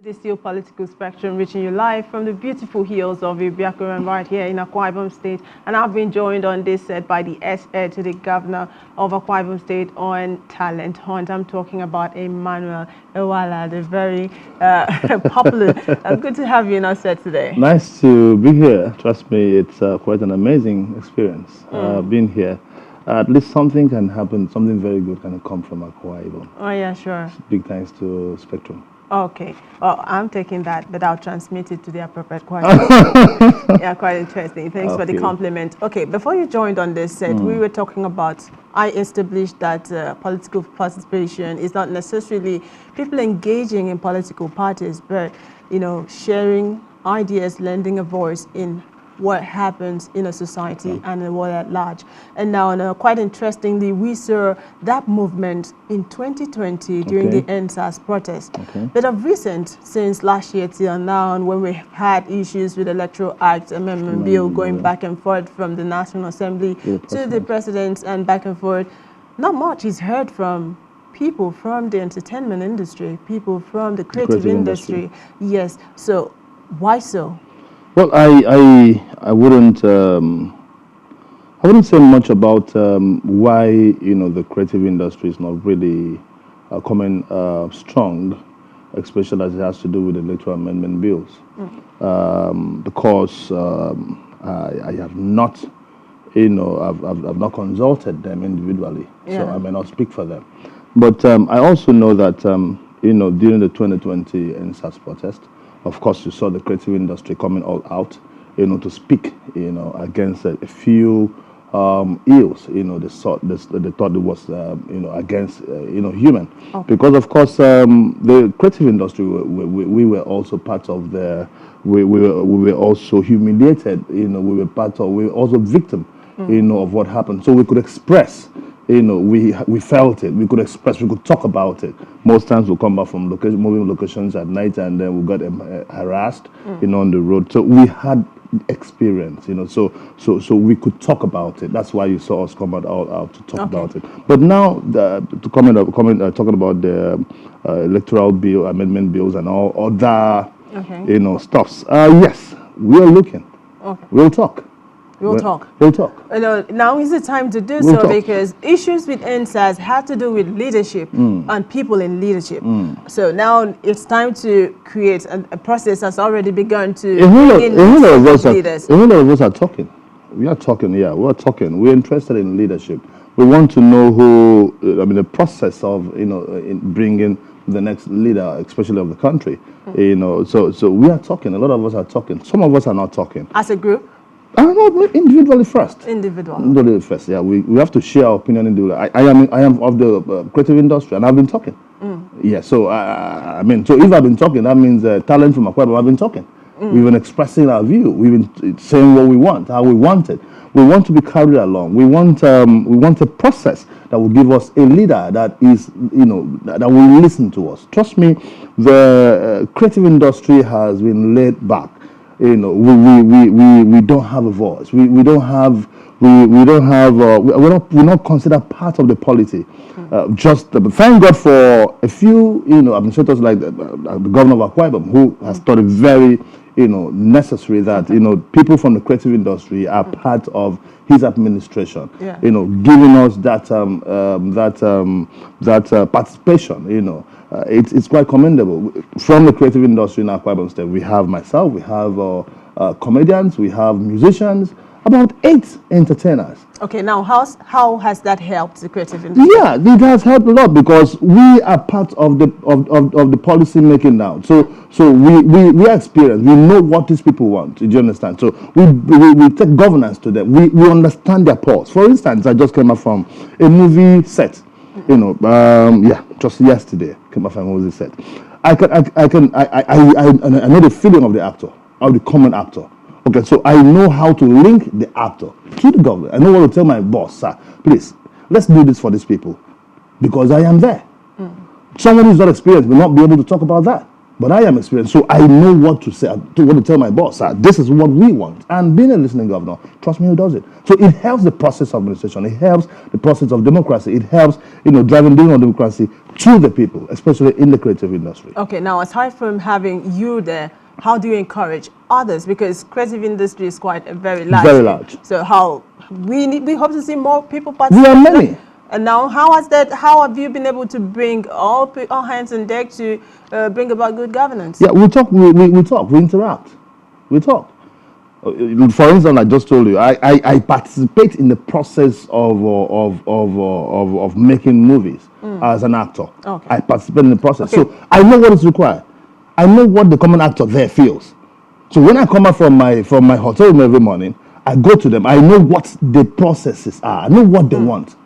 The steel political spectrum reaching you live from the beautiful hills of Ibiakuran right here in Akwa Ibom State. And I've been joined on this set by the heir to the governor of Akwa Ibom State on Talent Hunt. I'm talking about Emmanuel Owuala, the very popular. Good to have you in our set today. Nice to be here. Trust me, it's quite an amazing experience being here. At least something can happen, something very good can come from Akwa Ibom. Oh yeah, sure. Big thanks to Spectrum. Okay. Well, I'm taking that, but I'll transmit it to the appropriate question. Yeah, quite interesting. Thanks for the compliment. Okay, before you joined on this set, we were talking about, I established that political participation is not necessarily people engaging in political parties, but, you know, sharing ideas, lending a voice in what happens in a society and in the world at large. And now, quite interestingly, we saw that movement in 2020 during the NSAS protest. But of recent, since last year till now, when we had issues with Electoral Act Amendment Bill going back and forth from the National Assembly to the President and back and forth, not much is heard from people from the entertainment industry, people from the creative industry. Yes. So why so? Well, I wouldn't say much about why the creative industry is not really coming strong, especially as it has to do with the electoral amendment bills, because I have not I've not consulted them individually, so I may not speak for them. But I also know that during the 2020 NSAS protest, of course, you saw the creative industry coming all out, to speak, against a few ills, they thought it was, against, human. Because, of course, the creative industry, we were also part of the, we were also humiliated, we were also victim, of what happened. So we could express. We felt it. We could express. We could talk about it. Most times we come back from moving locations at night, and then we got harassed, on the road. So we had experience, So we could talk about it. That's why you saw us come out to talk about it. But now, talking about the electoral bill, amendment bills, and all other, stuffs. Yes, we are looking. We'll talk. We'll talk. Now is the time to do so because issues with NSAS have to do with leadership and people in leadership. So now it's time to create a process that's already begun to bring in leaders. A lot of us are talking. We are talking, we're talking. We're interested in leadership. We want to know who, the process of, in bringing the next leader, especially of the country. So we are talking. A lot of us are talking. Some of us are not talking. As a group? No, individually first. Individually first, yeah. We have to share our opinion individually. I am of the creative industry, and I've been talking. Yeah, so so if I've been talking, that means talent from Akwa Ibom. I've been talking. We've been expressing our view. We've been saying what we want, how we want it. We want to be carried along. We want a process that will give us a leader that is, that will listen to us. Trust me, the creative industry has been laid back. We don't have a voice. We're not considered part of the polity. But thank God for a few, administrators like the governor of Akwa Ibom, who has thought it very, necessary that, people from the creative industry are part of his administration. Giving us that participation. It's quite commendable. From the creative industry in Akwa Ibom State, we have myself, we have comedians, we have musicians, about 8 entertainers. Okay, now how has that helped the creative industry? Yeah, it has helped a lot because we are part of the policy making now. So we are experienced. We know what these people want. Do you understand? So we take governance to them. We understand their pulse. For instance, I just came up from a movie set. Just yesterday came up from a movie set. I know the feeling of the actor, of the common actor. Okay, so I know how to link the actor to the government. I know what to tell my boss, sir, please, let's do this for these people because I am there. Someone who's not experienced will not be able to talk about that. But I am experienced, so I know what to say, what to tell my boss. This is what we want. And being a listening governor, trust me, who does it? So it helps the process of administration. It helps the process of democracy. It helps, driving democracy to the people, especially in the creative industry. Okay, now aside from having you there, how do you encourage others? Because creative industry is quite very large. Very large. So how we hope to see more people participate. We are many. And now, how have you been able to bring all hands on deck to bring about good governance? Yeah, we talk, we interact, we talk. For instance, I just told you, I participate in the process of making movies as an actor. Okay. I participate in the process, so I know what is required. I know what the common actor there feels. So when I come out from my hotel room every morning, I go to them. I know what the processes are. I know what they want.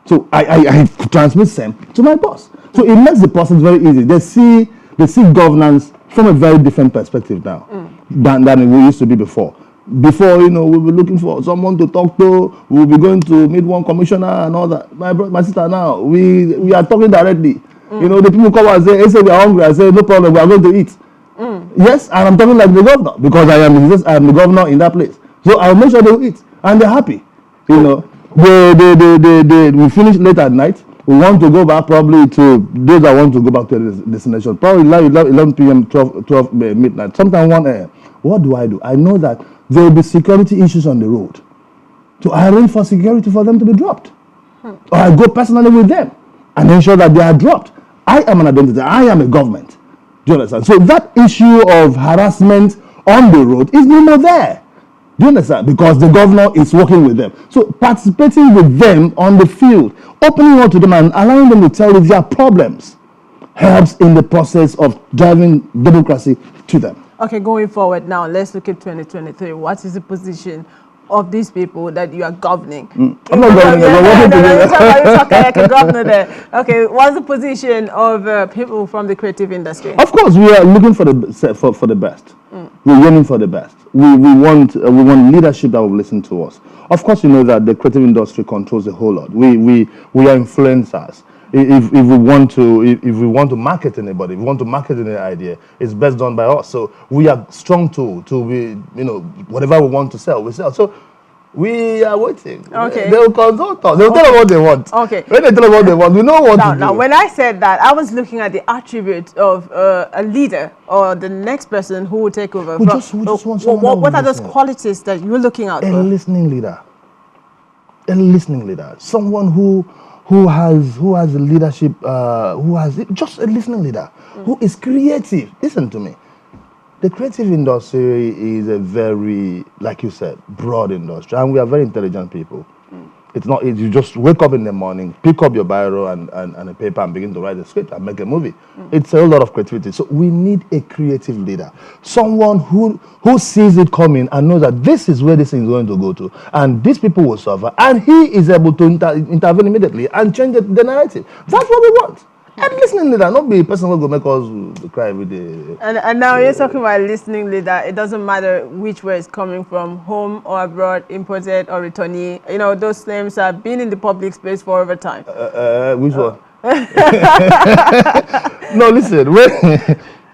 So I transmit them to my boss. So it makes the process very easy. They see governance from a very different perspective now than it used to be before. Before, we were looking for someone to talk to. We'll be going to meet one commissioner and all that. My sister now, we are talking directly. The people come and say, we are hungry. I say, no problem, we are going to eat. Yes, and I'm talking like the governor because I am the governor in that place. So I'll make sure they will eat and they're happy. We finish late at night. We want to go back probably to those that want to go back to the destination. Probably 11 p.m., 12 midnight, sometime 1 a.m. What do? I know that there will be security issues on the road. So I arrange for security for them to be dropped. Or I go personally with them and ensure that they are dropped. I am an identity. I am a government. Do you understand? So that issue of harassment on the road is no more there. Do you understand? Because the governor is working with them. So participating with them on the field, opening up to them and allowing them to tell you their problems helps in the process of driving democracy to them. Okay, going forward now, let's look at 2023. What is the position of these people that you are governing? I'm not governing. You're talking like a governor there. Okay, what's the position of people from the creative industry? Of course, we are looking for the best. We're yearning for the best. We want leadership that will listen to us. Of course, you know that the creative industry controls a whole lot. We are influencers. If we want to market anybody, if we want to market any idea, it's best done by us. So we are strong to be, whatever we want to sell, we sell. So we are waiting. Okay. They will consult us. They will tell us what they want. Okay. When they tell us what they want, we know what to do. Now, when I said that, I was looking at the attribute of a leader or the next person who will take over. We just want someone what are those qualities that you're looking out for? A listening leader. A listening leader. Someone who has a leadership, who has just a listening leader, who is creative. Listen to me. The creative industry is a very, like you said, broad industry, and we are very intelligent people. It's not you just wake up in the morning, pick up your biro and a paper and begin to write a script and make a movie. It's a lot of creativity. So we need a creative leader, someone who sees it coming and knows that this is where this thing is going to go to, and these people will suffer, and he is able to intervene immediately and change the narrative. That's what we want. And listening leader, not be a person who will make us cry every day. And now you're talking about listening leader. It doesn't matter which way it's coming from, home or abroad, imported or returnee. Those names have been in the public space for over time. Which one? No, listen.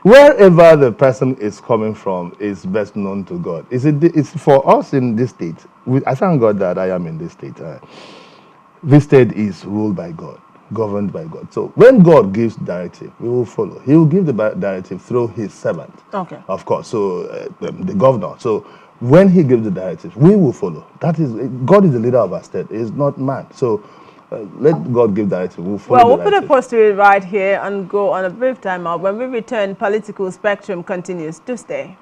Wherever the person is coming from is best known to God. It's for us in this state. I thank God that I am in this state. This state is ruled by God, governed by God. So when God gives directive, we will follow. He will give the directive through his servant. Okay. Of course. So the governor. So when he gives the directive, we will follow. That is, God is the leader of our state. It's not man. So let God give directive. We'll follow. Well, we'll put a pause to it right here and go on a brief time out. When we return, Political Spectrum continues. Do stay.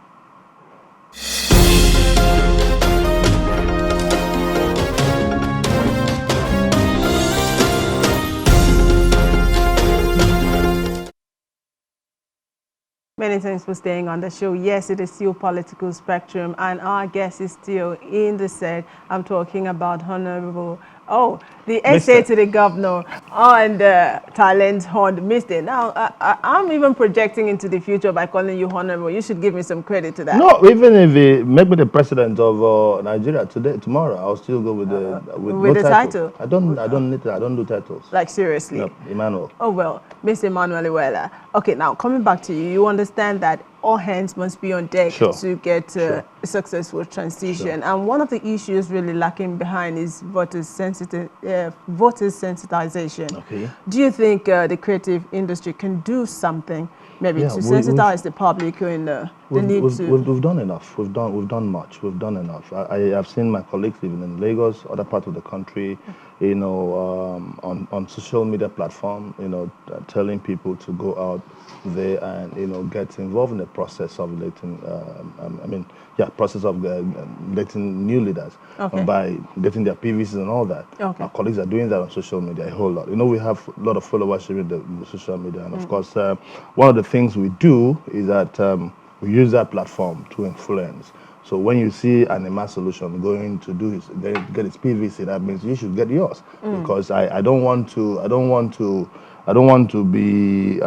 Many thanks for staying on the show. Yes, it is still Political Spectrum, and our guest is still in the set. I'm talking about Honorable Oh, the essay to the governor on the talent hunt missed it. Now, I'm even projecting into the future by calling you honorable. You should give me some credit to that. No, even if he make me the president of Nigeria tomorrow, I'll still go with the title. I don't do titles. Like seriously. No, Emmanuel. Oh well, Mr. Emmanuel Owuala. Okay, now coming back to you, you understand that all hands must be on deck to get a successful transition. And one of the issues really lacking behind is voters sensitization. Okay. Do you think the creative industry can do something maybe to sensitize the public in the need to? We've done enough. We've done much. We've done enough. I have seen my colleagues even in Lagos, other parts of the country, you know, on social media platform, you know, telling people to go out there and, you know, get involved in the process of electing, process of electing new leaders by getting their PVCs and all that. Our colleagues are doing that on social media a whole lot. You know, we have a lot of followers in the social media, and of course, one of the things we do is that we use that platform to influence. So when you see an Emma solution going to do get its PVC, that means you should get yours, because I don't want to be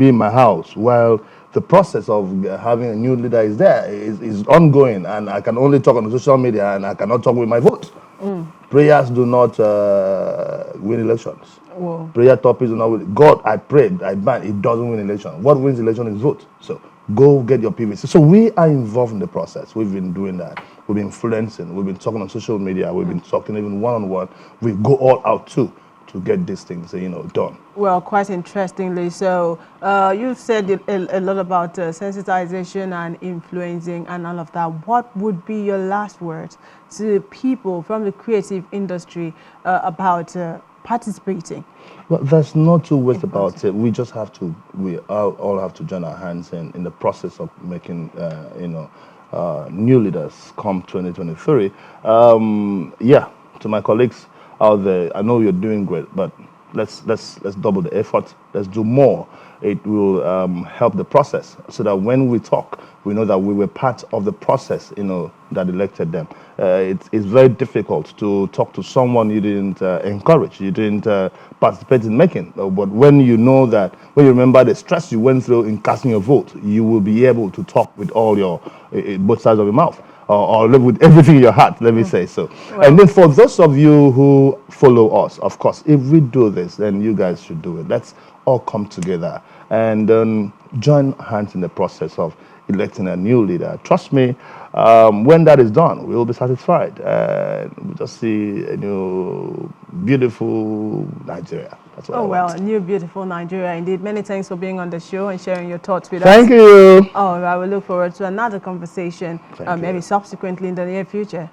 in my house while the process of having a new leader is ongoing, and I can only talk on the social media and I cannot talk with my vote. Prayers do not win elections. Whoa. Prayer topics do not win. God, I prayed, I banned, it doesn't win election. What wins election is vote. So go get your PVC. So we are involved in the process. We've been doing that. We've been influencing. We've been talking on social media. We've been talking even one-on-one. We go all out too to get these things, you know, done. Well, quite interestingly, so you've said a lot about sensitization and influencing and all of that. What would be your last words to people from the creative industry about participating? Well, there's no two ways about it. We just have to, we all have to join our hands in the process of making, new leaders come 2023. To my colleagues out there, I know you're doing great, but let's double the effort. Let's do more. It will help the process, so that when we talk, we know that we were part of the process, you know, that elected them. It's very difficult to talk to someone you didn't encourage, you didn't participate in making. But when you know that, when you remember the stress you went through in casting your vote, you will be able to talk with all your both sides of your mouth. Or live with everything in your heart, let me say so. Well, and then for those of you who follow us, of course, if we do this, then you guys should do it. Let's all come together and join hands in the process of electing a new leader. Trust me, when that is done, we will be satisfied. We'll just see a new, beautiful Nigeria. That's what I want. A new, beautiful Nigeria. Indeed. Many thanks for being on the show and sharing your thoughts with us. Thank you. I will look forward to another conversation, maybe subsequently in the near future.